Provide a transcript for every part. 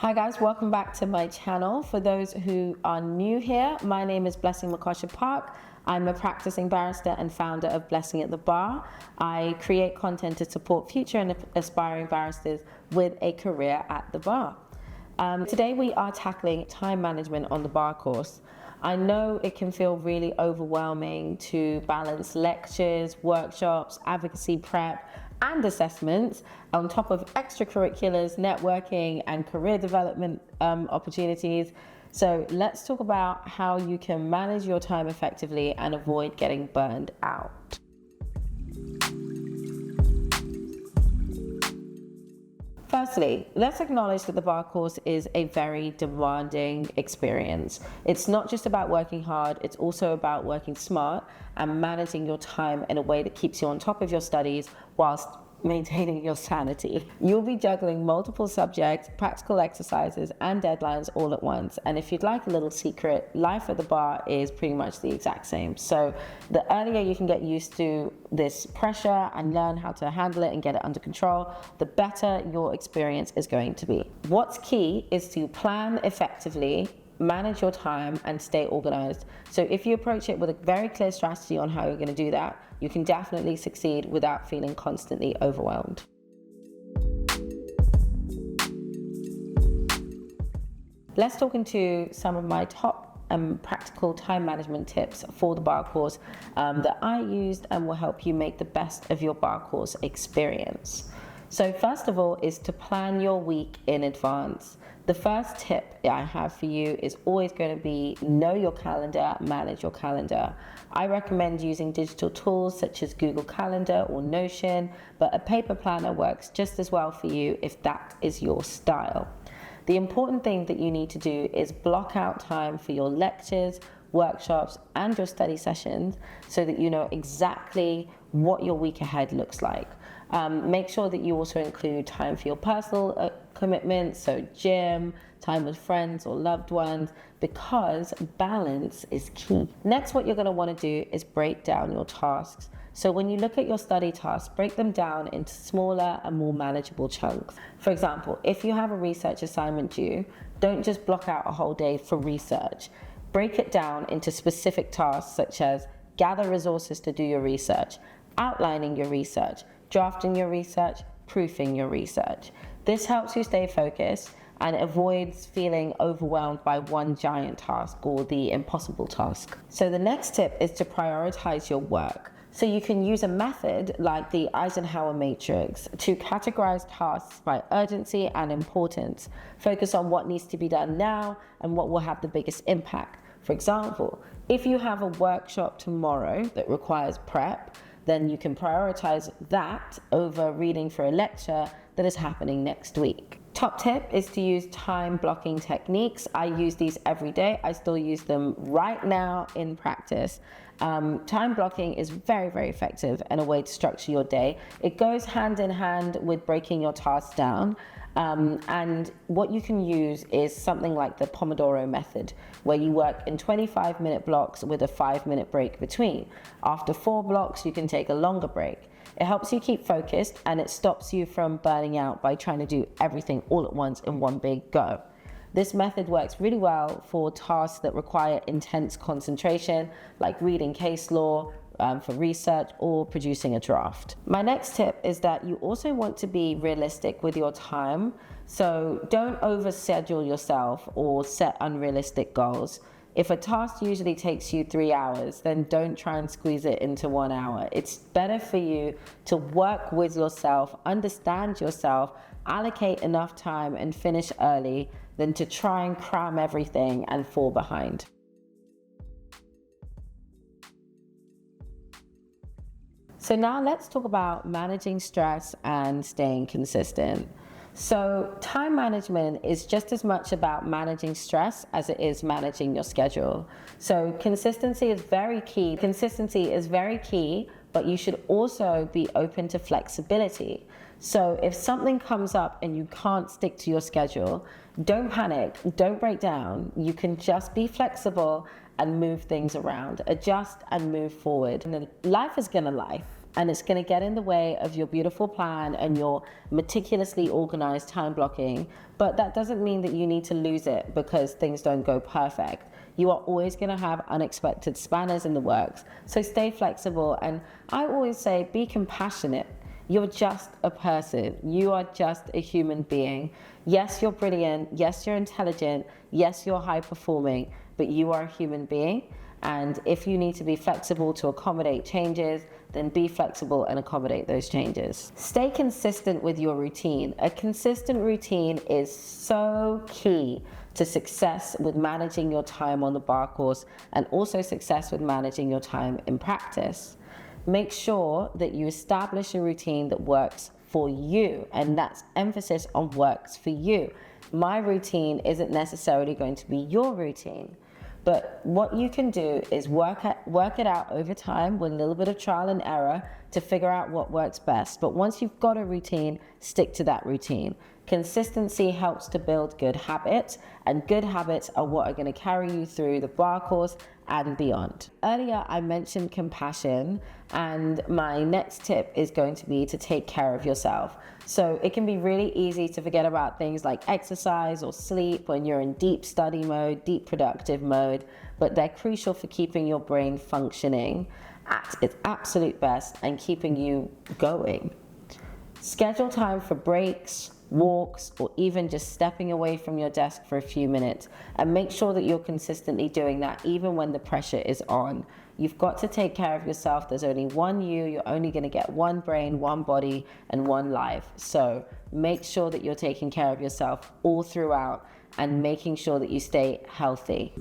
Hi guys, welcome back to my channel. For those who are new here, my name is Blessing Makosha Park. I'm a practicing barrister and founder of Blessing at the Bar. I create content to support future and aspiring barristers with a career at the bar. Today we are tackling time management on the bar course. I know it can feel really overwhelming to balance lectures, workshops, advocacy prep, and assessments on top of extracurriculars, networking, and career development opportunities. So let's talk about how you can manage your time effectively and avoid getting burned out. Firstly, let's acknowledge that the bar course is a very demanding experience. It's not just about working hard, it's also about working smart and managing your time in a way that keeps you on top of your studies whilst maintaining your sanity. You'll be juggling multiple subjects, practical exercises, and deadlines all at once. And if you'd like a little secret, life at the bar is pretty much the exact same. So the earlier you can get used to this pressure and learn how to handle it and get it under control, the better your experience is going to be. What's key is to plan effectively, manage your time, and stay organized. So if you approach it with a very clear strategy on how you're going to do that, you can definitely succeed without feeling constantly overwhelmed. Let's talk into some of my top practical time management tips for the bar course that I used and will help you make the best of your bar course experience. So first of all is to plan your week in advance. The first tip I have for you is always going to be know your calendar, manage your calendar. I recommend using digital tools such as Google Calendar or Notion, but a paper planner works just as well for you if that is your style. The important thing that you need to do is block out time for your lectures, workshops, and your study sessions so that you know exactly what your week ahead looks like. Make sure that you also include time for your personal commitments, so gym, time with friends or loved ones, because balance is key. Next, what you're going to want to do is break down your tasks. So when you look at your study tasks, break them down into smaller and more manageable chunks. For example, if you have a research assignment due, don't just block out a whole day for research. Break it down into specific tasks such as gather resources to do your research, outlining your research, drafting your research, proofing your research. This helps you stay focused and avoids feeling overwhelmed by one giant task or the impossible task. So the next tip is to prioritize your work. So you can use a method like the Eisenhower matrix to categorize tasks by urgency and importance. Focus on what needs to be done now and what will have the biggest impact. For example, if you have a workshop tomorrow that requires prep, then you can prioritize that over reading for a lecture that is happening next week. Top tip is to use time blocking techniques. I use these every day. I still use them right now in practice. Time blocking is very, very effective and a way to structure your day. It goes hand in hand with breaking your tasks down. And what you can use is something like the Pomodoro method, where you work in 25-minute blocks with a 5-minute break between. After 4 blocks, you can take a longer break. It helps you keep focused and it stops you from burning out by trying to do everything all at once in one big go. This method works really well for tasks that require intense concentration, like reading case law, for research or producing a draft. My next tip is that you also want to be realistic with your time. So don't overschedule yourself or set unrealistic goals. If a task usually takes you 3 hours, then don't try and squeeze it into 1 hour. It's better for you to work with yourself, understand yourself, allocate enough time and finish early than to try and cram everything and fall behind. So now let's talk about managing stress and staying consistent. So time management is just as much about managing stress as it is managing your schedule. So consistency is very key. Consistency is very key, but you should also be open to flexibility. So if something comes up and you can't stick to your schedule, don't panic, don't break down. You can just be flexible and move things around, adjust and move forward. And then life is gonna life. and it's going to get in the way of your beautiful plan and your meticulously organized time blocking. But that doesn't mean that you need to lose it because things don't go perfect. You are always going to have unexpected spanners in the works. So stay flexible. And I always say, be compassionate. You're just a person. You are just a human being. Yes, you're brilliant. Yes, you're intelligent. Yes, you're high performing, but you are a human being. And if you need to be flexible to accommodate changes, then be flexible and accommodate those changes. Stay consistent with your routine. A consistent routine is so key to success with managing your time on the bar course and also success with managing your time in practice. Make sure that you establish a routine that works for you, and that's emphasis on works for you. My routine isn't necessarily going to be your routine. But what you can do is work it out over time with a little bit of trial and error to figure out what works best. But once you've got a routine, stick to that routine. Consistency helps to build good habits, and good habits are what are going to carry you through the bar course and beyond. Earlier, I mentioned compassion, and my next tip is going to be to take care of yourself. So it can be really easy to forget about things like exercise or sleep when you're in deep study mode, deep productive mode, but they're crucial for keeping your brain functioning at its absolute best and keeping you going. Schedule time for breaks, walks, or even just stepping away from your desk for a few minutes, and make sure that you're consistently doing that even when the pressure is on. You've got to take care of yourself. There's only one you. You're only going to get one brain, one body, and one life. So make sure that you're taking care of yourself all throughout and making sure that you stay healthy.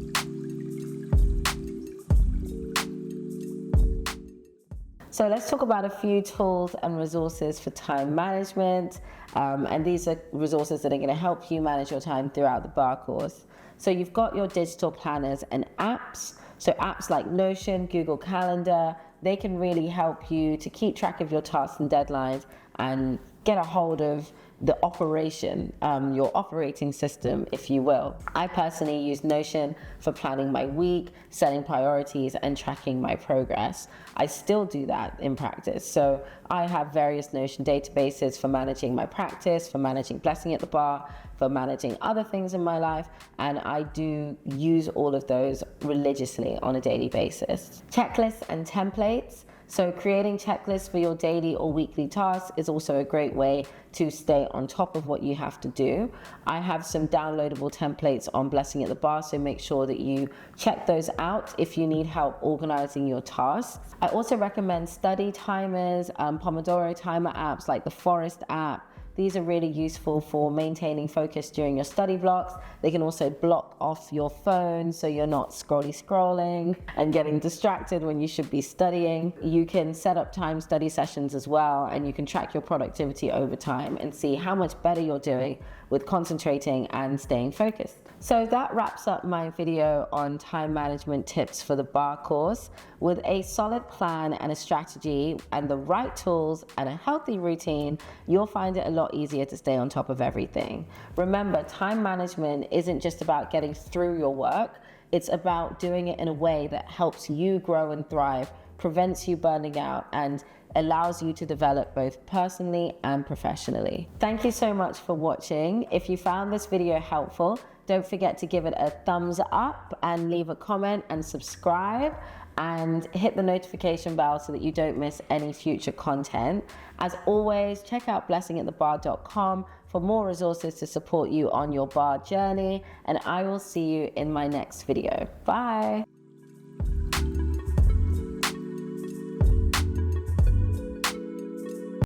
So let's talk about a few tools and resources for time management. And these are resources that are going to help you manage your time throughout the bar course. So you've got your digital planners and apps. So apps like Notion, Google Calendar, they can really help you to keep track of your tasks and deadlines and get a hold of the operation, your operating system, if you will. I personally use Notion for planning my week, setting priorities, and tracking my progress. I still do that in practice. So I have various Notion databases for managing my practice, for managing Blessing at the Bar, for managing other things in my life, and I do use all of those religiously on a daily basis. Checklists and templates. So creating checklists for your daily or weekly tasks is also a great way to stay on top of what you have to do. I have some downloadable templates on Blessing at the Bar, so make sure that you check those out if you need help organizing your tasks. I also recommend study timers, Pomodoro timer apps like the Forest app. These are really useful for maintaining focus during your study blocks. They can also block off your phone so you're not scrolling and getting distracted when you should be studying. You can set up time study sessions as well, and you can track your productivity over time and see how much better you're doing with concentrating and staying focused. So that wraps up my video on time management tips for the bar course. With a solid plan and a strategy and the right tools and a healthy routine, you'll find it a lot easier to stay on top of everything. Remember, time management isn't just about getting through your work. It's about doing it in a way that helps you grow and thrive, prevents you burning out, and allows you to develop both personally and professionally. Thank you so much for watching. If you found this video helpful, don't forget to give it a thumbs up and leave a comment and subscribe and hit the notification bell so that you don't miss any future content. As always, check out blessingatthebar.com for more resources to support you on your bar journey, and I will see you in my next video. Bye.